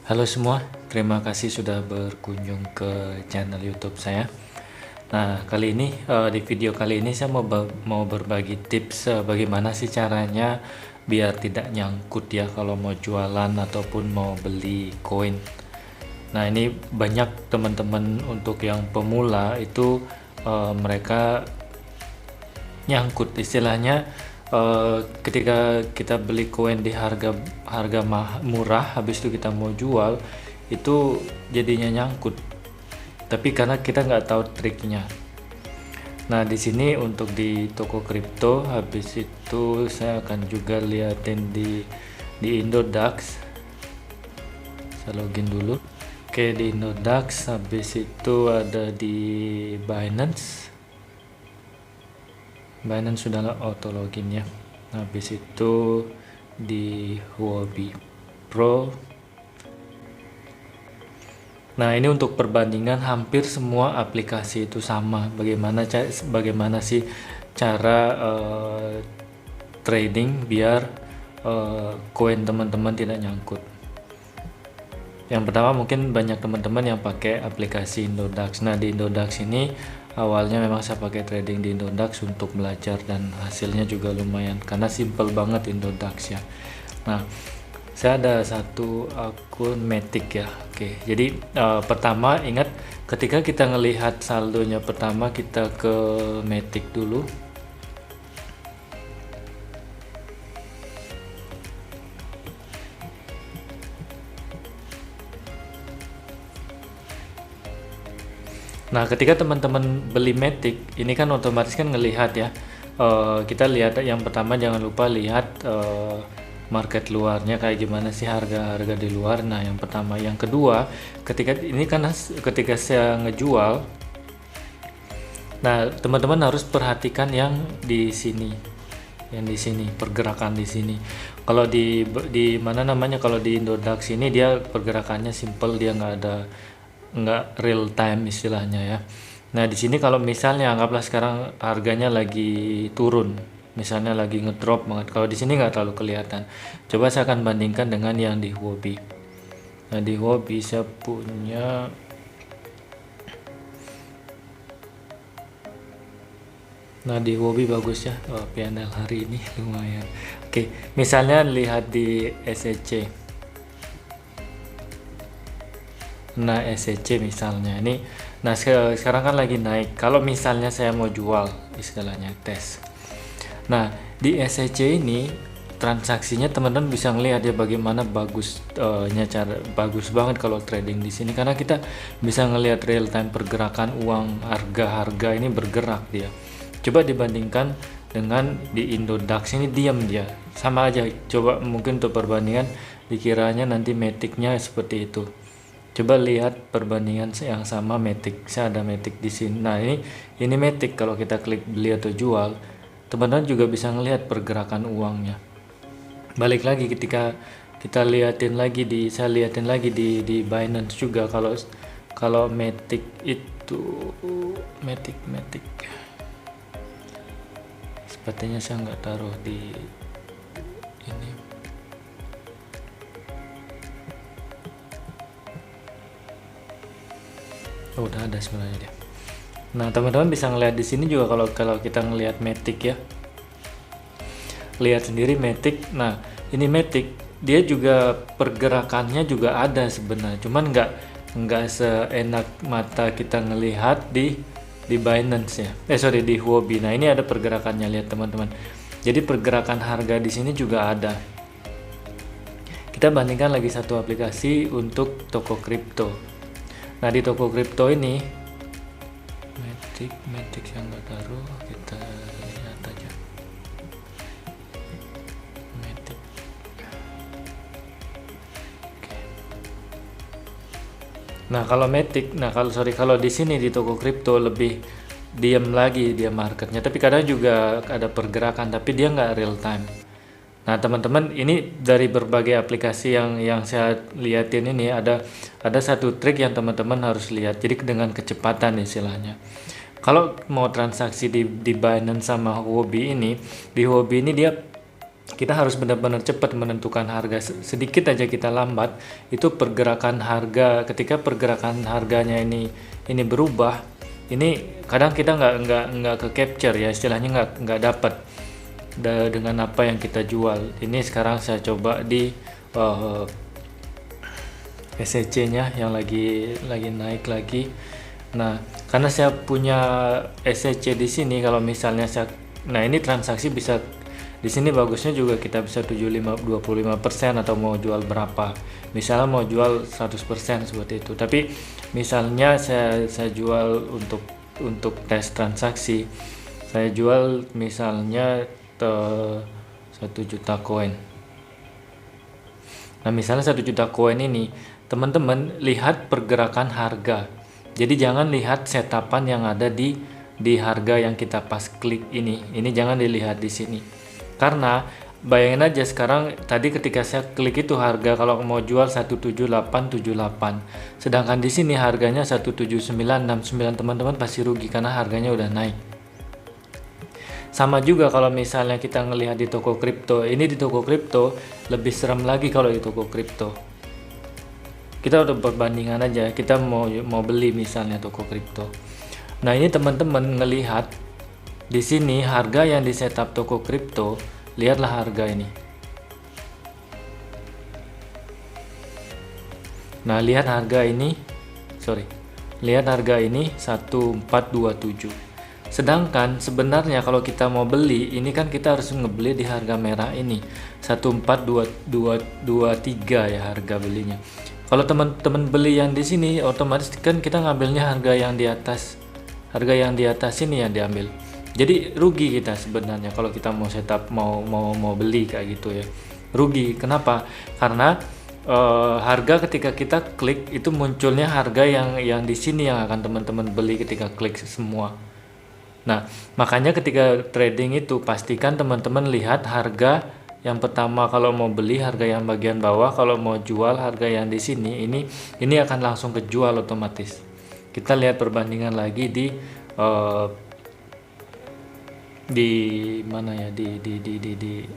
Halo semua, terima kasih sudah berkunjung ke channel YouTube saya. Nah, di video kali ini saya mau berbagi tips bagaimana sih caranya biar tidak nyangkut ya kalau mau jualan ataupun mau beli koin. Nah, ini banyak teman-teman untuk yang pemula itu mereka nyangkut istilahnya. Ketika kita beli koin di harga murah, habis itu kita mau jual itu jadinya nyangkut, tapi karena kita nggak tahu triknya. Nah, di sini untuk di toko kripto, habis itu saya akan juga liatin di Indodax. Saya login dulu. Oke, di Indodax, habis itu ada di Binance sudah auto login ya. Habis itu di Huobi Pro. Nah, ini untuk perbandingan hampir semua aplikasi itu sama. Bagaimana sih cara trading biar koin teman-teman tidak nyangkut. Yang pertama, mungkin banyak teman-teman yang pakai aplikasi Indodax. Nah, di Indodax ini awalnya memang saya pakai trading di Indodax untuk belajar dan hasilnya juga lumayan karena simple banget Indodax ya. Nah, saya ada satu akun Matic ya. Oke, jadi pertama ingat ketika kita ngelihat saldonya, pertama kita ke Matic dulu. Nah, ketika teman-teman beli Matic, ini kan otomatis kan ngelihat ya. Kita lihat yang pertama, jangan lupa lihat market luarnya kayak gimana sih harga-harga di luar. Nah, yang pertama, yang kedua, ketika saya ngejual, nah teman-teman harus perhatikan yang di sini, pergerakan di sini. Kalau di mana namanya, kalau di Indodax ini dia pergerakannya simple, dia nggak real time istilahnya ya. Nah, di sini kalau misalnya anggaplah sekarang harganya lagi turun, misalnya lagi ngedrop banget, kalau di sini nggak terlalu kelihatan. Coba saya akan bandingkan dengan yang di Huobi. Nah, di Huobi saya punya bagus ya. PNL hari ini lumayan. Oke, misalnya lihat di SEC. Nah, SEC misalnya ini, nah sekarang kan lagi naik. Kalau misalnya saya mau jual, istilahnya tes. Nah, di SEC ini transaksinya teman-teman bisa ngelihat ya bagaimana cara bagus banget kalau trading di sini, karena kita bisa ngelihat real time pergerakan uang, harga-harga ini bergerak dia. Coba dibandingkan dengan di Indodax, ini diam dia, sama aja. Coba mungkin untuk perbandingan dikiranya nanti Matic-nya seperti itu. Coba lihat perbandingan yang sama Matic. Saya ada Matic di sini. Nah, ini Matic, kalau kita klik beli atau jual, teman-teman juga bisa ngelihat pergerakan uangnya. Balik lagi ketika kita saya liatin lagi di Binance juga, kalau Matic itu Matic. Sepertinya saya nggak taruh di ini. Udah ada sebenarnya dia. Nah, teman-teman bisa ngelihat di sini juga, kalau kita ngelihat Matic ya. Lihat sendiri Matic. Nah, ini Matic, dia juga pergerakannya juga ada sebenarnya. Cuman nggak seenak mata kita ngelihat di Binance ya. Di Huobi. Nah, ini ada pergerakannya, lihat teman-teman. Jadi pergerakan harga di sini juga ada. Kita bandingkan lagi satu aplikasi untuk toko kripto. Nah, di toko kripto ini Matic yang nggak taruh, kita lihat aja Matic. Oke. Nah, kalau di sini di toko kripto lebih diam lagi dia marketnya, tapi kadang juga ada pergerakan, tapi dia nggak real time. Nah, teman-teman, ini dari berbagai aplikasi yang saya liatin ini ada satu trik yang teman-teman harus lihat. Jadi dengan kecepatan istilahnya. Kalau mau transaksi di Binance sama Huobi ini, di Huobi ini dia kita harus benar-benar cepat menentukan harga. Sedikit aja kita lambat, itu pergerakan harga, ketika pergerakan harganya ini berubah, ini kadang kita nggak ke capture ya, istilahnya nggak dapat dengan apa yang kita jual. Ini sekarang saya coba di SEC-nya yang lagi naik lagi. Nah, karena saya punya SEC di sini, kalau misalnya nah ini transaksi bisa di sini bagusnya juga kita bisa 25% atau mau jual berapa. Misalnya mau jual 100% seperti itu. Tapi misalnya saya jual untuk tes transaksi, saya jual misalnya 1 juta koin. Nah, misalnya 1 juta koin ini, teman-teman lihat pergerakan harga. Jadi jangan lihat setapan yang ada di harga yang kita pas klik ini. Ini jangan dilihat di sini. Karena bayangin aja sekarang tadi ketika saya klik itu harga kalau mau jual 17878. Sedangkan di sini harganya 17969, teman-teman pasti rugi karena harganya udah naik. Sama juga kalau misalnya kita ngelihat di toko kripto. Ini di toko kripto lebih serem lagi kalau di toko kripto. Kita udah perbandingan aja, kita mau beli misalnya toko kripto. Nah, ini teman-teman ngelihat di sini harga yang di setup toko kripto, lihatlah harga ini. Nah, lihat harga ini 1427. Sedangkan sebenarnya kalau kita mau beli, ini kan kita harus ngebeli di harga merah ini 14223 ya harga belinya. Kalau teman-teman beli yang di sini, otomatis kan kita ngambilnya harga yang di atas. Harga yang di atas ini yang diambil. Jadi rugi kita sebenarnya kalau kita mau setup mau beli kayak gitu ya. Rugi. Kenapa? Karena harga ketika kita klik itu munculnya harga yang di sini yang akan teman-teman beli ketika klik semua. Nah, makanya ketika trading itu pastikan teman-teman lihat harga yang pertama kalau mau beli, harga yang bagian bawah, kalau mau jual harga yang di sini. Ini akan langsung kejual otomatis. Kita lihat perbandingan lagi di mana ya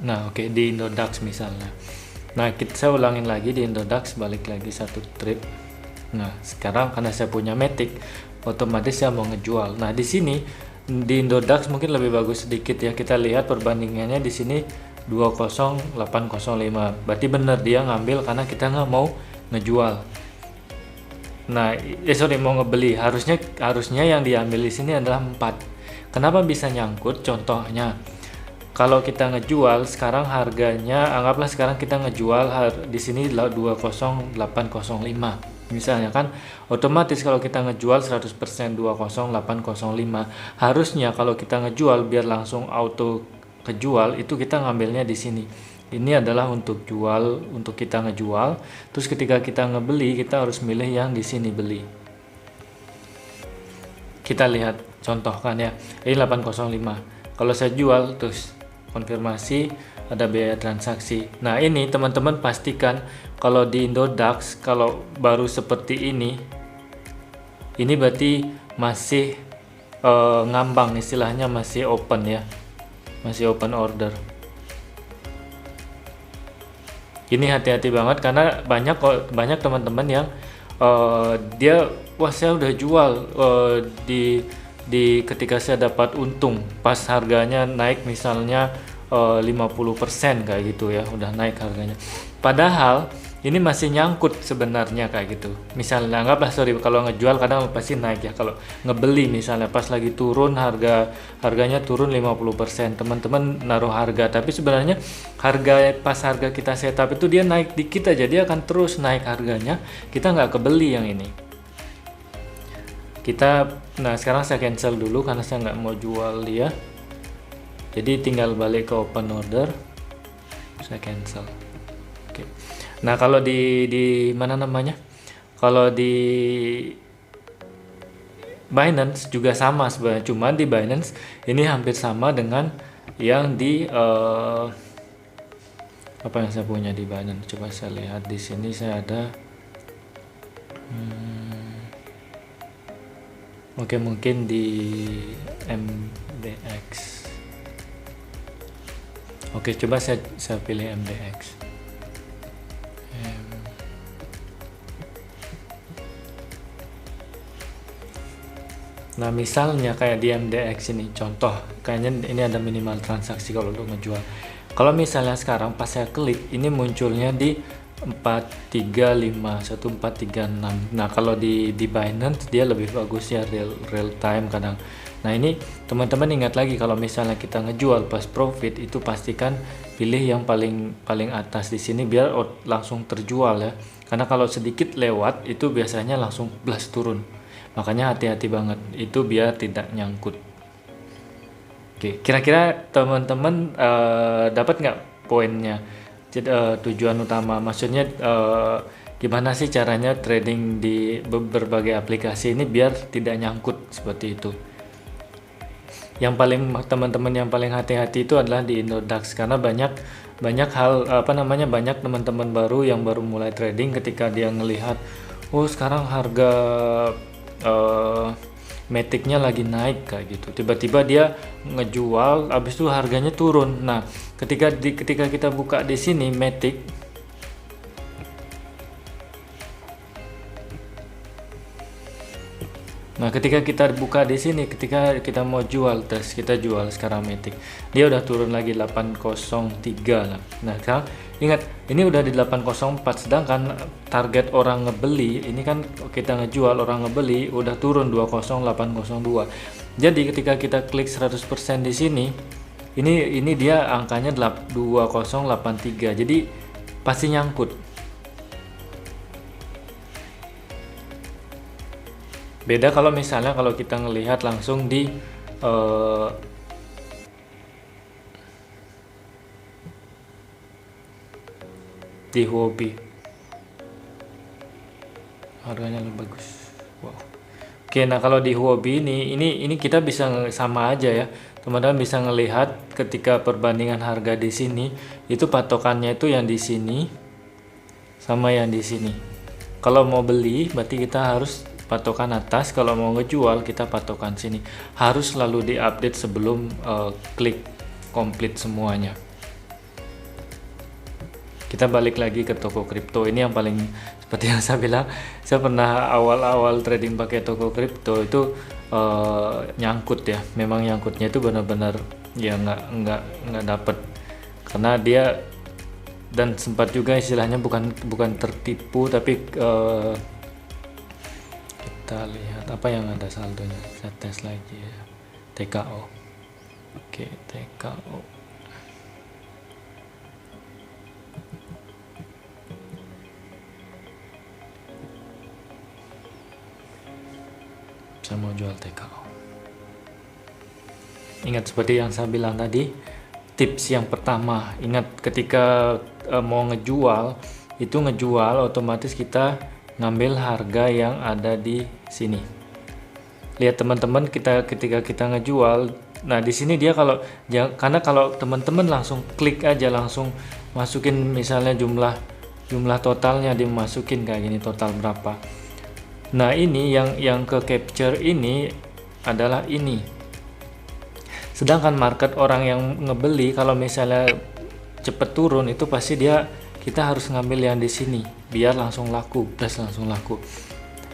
nah oke, di Indodax misalnya. Nah, saya ulangin lagi di Indodax, balik lagi satu trip. Nah, sekarang karena saya punya Matic, otomatis saya mau ngejual. Nah, di sini di Indodax mungkin lebih bagus sedikit ya. Kita lihat perbandingannya di sini 20805. Berarti benar dia ngambil karena kita nggak mau ngejual. Nah, mau ngebeli. Harusnya yang diambil di sini adalah 4. Kenapa bisa nyangkut? Contohnya, kalau kita ngejual sekarang harganya, anggaplah sekarang kita ngejual di sini 20805. Misalnya kan, otomatis kalau kita ngejual 100% 20805, harusnya kalau kita ngejual biar langsung auto kejual, itu kita ngambilnya di sini. Ini adalah untuk jual, untuk kita ngejual. Terus ketika kita ngebeli, kita harus milih yang di sini beli. Kita lihat contohkan ya, ini 805. Kalau saya jual, terus konfirmasi, ada biaya transaksi. Nah, ini teman-teman pastikan kalau di Indodax, kalau baru seperti ini berarti masih ngambang, istilahnya masih open ya, masih open order. Ini hati-hati banget karena banyak teman-teman yang dia, wah saya udah jual di ketika saya dapat untung pas harganya naik misalnya 50% kayak gitu ya, udah naik harganya. Padahal ini masih nyangkut sebenarnya kayak gitu. Misalnya anggaplah kalau ngejual kadang pasti naik ya. Kalau ngebeli misalnya pas lagi turun harganya turun 50%, teman-teman naruh harga, tapi sebenarnya pas harga kita setup itu dia naik dikit aja, dia akan terus naik harganya. Kita nggak kebeli yang ini. Nah sekarang saya cancel dulu karena saya nggak mau jual dia. Jadi tinggal balik ke open order, saya cancel. Oke. Nah kalau di mana namanya? Kalau di Binance juga sama sebenarnya, cuman di Binance ini hampir sama dengan yang di apa yang saya punya di Binance. Coba saya lihat di sini saya ada. Oke, mungkin di MDX. Oke, coba saya pilih MDX. Nah, misalnya kayak di MDX ini, contoh, kayaknya ini ada minimal transaksi kalau untuk ngejual. Kalau misalnya sekarang pas saya klik, ini munculnya di 435, 1436. Nah, kalau di Binance dia lebih bagus ya, real time kadang. Nah, ini teman-teman ingat lagi, kalau misalnya kita ngejual pas profit itu pastikan pilih yang paling atas di sini biar langsung terjual ya. Karena kalau sedikit lewat itu biasanya langsung blast turun. Makanya hati-hati banget itu biar tidak nyangkut. Oke, kira-kira teman-teman dapat nggak poinnya? Tujuan utama maksudnya gimana sih caranya trading di berbagai aplikasi ini biar tidak nyangkut seperti itu. Yang paling teman-teman yang paling hati-hati itu adalah di Indodax, karena banyak hal banyak teman-teman baru yang baru mulai trading, ketika dia ngelihat sekarang harga Matic-nya lagi naik kayak gitu, tiba-tiba dia ngejual, habis itu harganya turun. Nah, ketika kita buka di sini Matic, nah ketika kita buka di sini, ketika kita mau jual, terus kita jual sekarang Matic, dia udah turun lagi 803 lah. Nah, sekarang ingat ini udah di 804, sedangkan target orang ngebeli ini kan kita ngejual, orang ngebeli udah turun 20802. Jadi ketika kita klik 100% di sini, ini dia angkanya 2083. Jadi pasti nyangkut. Beda kalau misalnya kalau kita ngelihat langsung di Huobi, harganya lebih bagus. Wow. Oke, nah kalau di Huobi ini kita bisa sama aja ya, teman-teman bisa ngelihat ketika perbandingan harga di sini itu patokannya itu yang di sini sama yang di sini. Kalau mau beli berarti kita harus patokan atas, kalau mau ngejual kita patokan sini. Harus selalu diupdate sebelum klik komplit semuanya. Kita balik lagi ke toko kripto. Ini yang paling, seperti yang saya bilang, saya pernah awal-awal trading pakai toko kripto itu nyangkut ya. Memang nyangkutnya itu benar-benar ya nggak dapet, karena dia, dan sempat juga istilahnya bukan tertipu, tapi kita lihat apa yang ada saldonya. Saya tes lagi ya, TKO. Oke, TKO. Saya mau jual TKO. Ingat seperti yang saya bilang tadi, tips yang pertama, ingat ketika mau ngejual, itu ngejual otomatis kita ngambil harga yang ada di sini. Lihat teman-teman, ketika kita ngejual, nah di sini dia karena kalau teman-teman langsung klik aja, langsung masukin misalnya jumlah totalnya, dimasukin kayak gini, total berapa. Nah ini yang ke capture ini adalah ini. Sedangkan market orang yang ngebeli, kalau misalnya cepet turun itu pasti kita harus ngambil yang di sini biar langsung laku, plus langsung laku.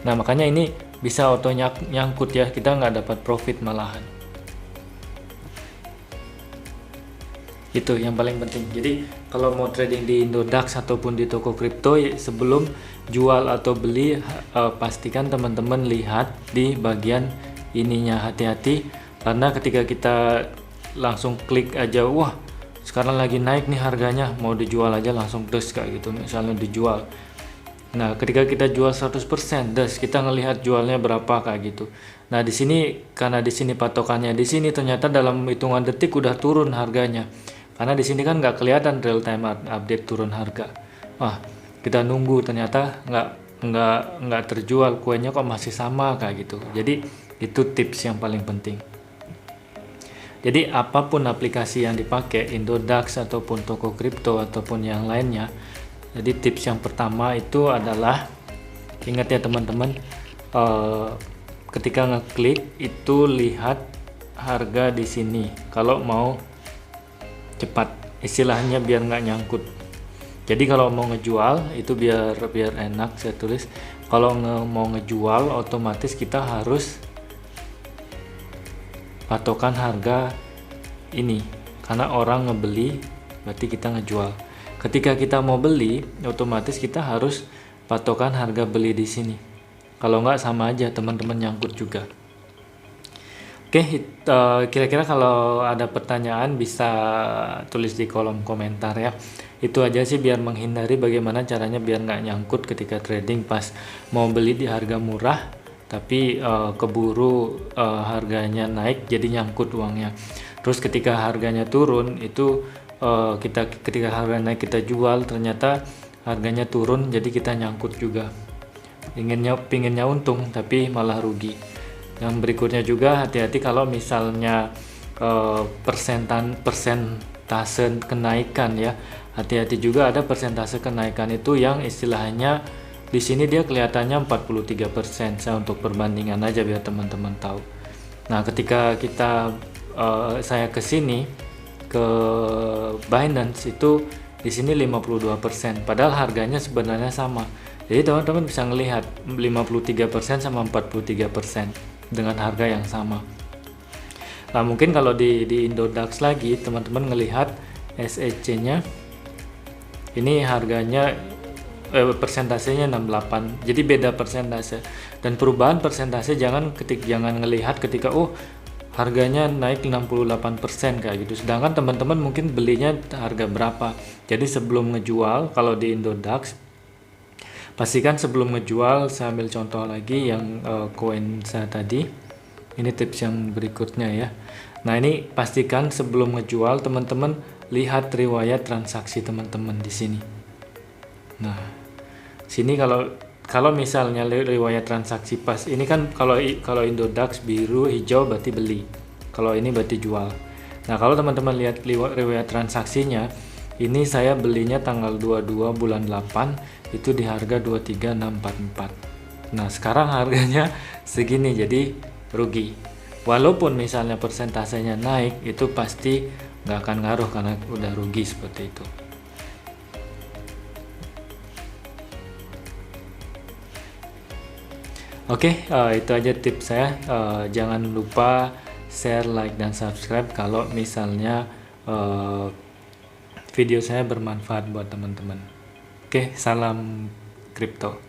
Nah makanya ini bisa auto nyangkut ya, kita nggak dapat profit malahan. Itu yang paling penting. Jadi kalau mau trading di Indodax ataupun di toko kripto, sebelum jual atau beli pastikan teman-teman lihat di bagian ininya, hati-hati, karena ketika kita langsung klik aja, wah sekarang lagi naik nih harganya, mau dijual aja langsung des kayak gitu, misalnya dijual. Nah ketika kita jual 100% des, kita ngelihat jualnya berapa kayak gitu. Nah di sini, karena di sini patokannya di sini, ternyata dalam hitungan detik udah turun harganya, karena di sini kan nggak kelihatan real time update turun harga. Wah kita nunggu, ternyata nggak terjual, kuenya kok masih sama kayak gitu. Jadi itu tips yang paling penting. Jadi apapun aplikasi yang dipakai, Indodax ataupun toko kripto ataupun yang lainnya, jadi tips yang pertama itu adalah, ingat ya teman-teman, ketika ngeklik itu lihat harga di sini kalau mau cepat. istilahnya biar nggak nyangkut. Jadi kalau mau ngejual itu biar enak, saya tulis kalau mau ngejual otomatis kita harus patokan harga ini, karena orang ngebeli berarti kita ngejual. Ketika kita mau beli otomatis kita harus patokan harga beli di sini. Kalau nggak sama aja teman-teman nyangkut juga. Oke, kira-kira kalau ada pertanyaan bisa tulis di kolom komentar ya. Itu aja sih, biar menghindari bagaimana caranya biar nggak nyangkut ketika trading pas mau beli di harga murah tapi keburu harganya naik jadi nyangkut uangnya. Terus ketika harganya turun itu ketika harga naik kita jual, ternyata harganya turun jadi kita nyangkut juga. Pinginnya untung tapi malah rugi. Yang berikutnya juga hati-hati kalau misalnya persentase kenaikan ya. Hati-hati juga ada persentase kenaikan itu yang istilahnya di sini dia kelihatannya 43%. Saya untuk perbandingan aja biar teman-teman tahu. Nah, ketika saya ke sini ke Binance itu di sini 52%, padahal harganya sebenarnya sama. Jadi teman-teman bisa melihat 53% sama 43% dengan harga yang sama. Nah, mungkin kalau di Indodax lagi teman-teman ngelihat SEC-nya ini harganya persentasenya 68, jadi beda persentase. Dan perubahan persentase jangan ngelihat ketika harganya naik 68% kayak gitu, sedangkan teman-teman mungkin belinya harga berapa. Jadi sebelum ngejual kalau di Indodax, pastikan sebelum ngejual, saya ambil contoh lagi yang koin saya tadi. Ini tips yang berikutnya ya. Nah, ini pastikan sebelum ngejual teman-teman lihat riwayat transaksi teman-teman di sini. Nah, sini kalau misalnya riwayat transaksi pas ini kan kalau Indodax biru hijau berarti beli. Kalau ini berarti jual. Nah, kalau teman-teman lihat riwayat transaksinya, ini saya belinya tanggal 22 bulan 8 itu di harga 23644. Nah, sekarang harganya segini jadi rugi. Walaupun misalnya persentasenya naik, itu pasti nggak akan ngaruh karena udah rugi seperti itu. Oke, itu aja tips saya. Jangan lupa share, like, dan subscribe kalau misalnya video saya bermanfaat buat teman-teman. Oke, salam kripto.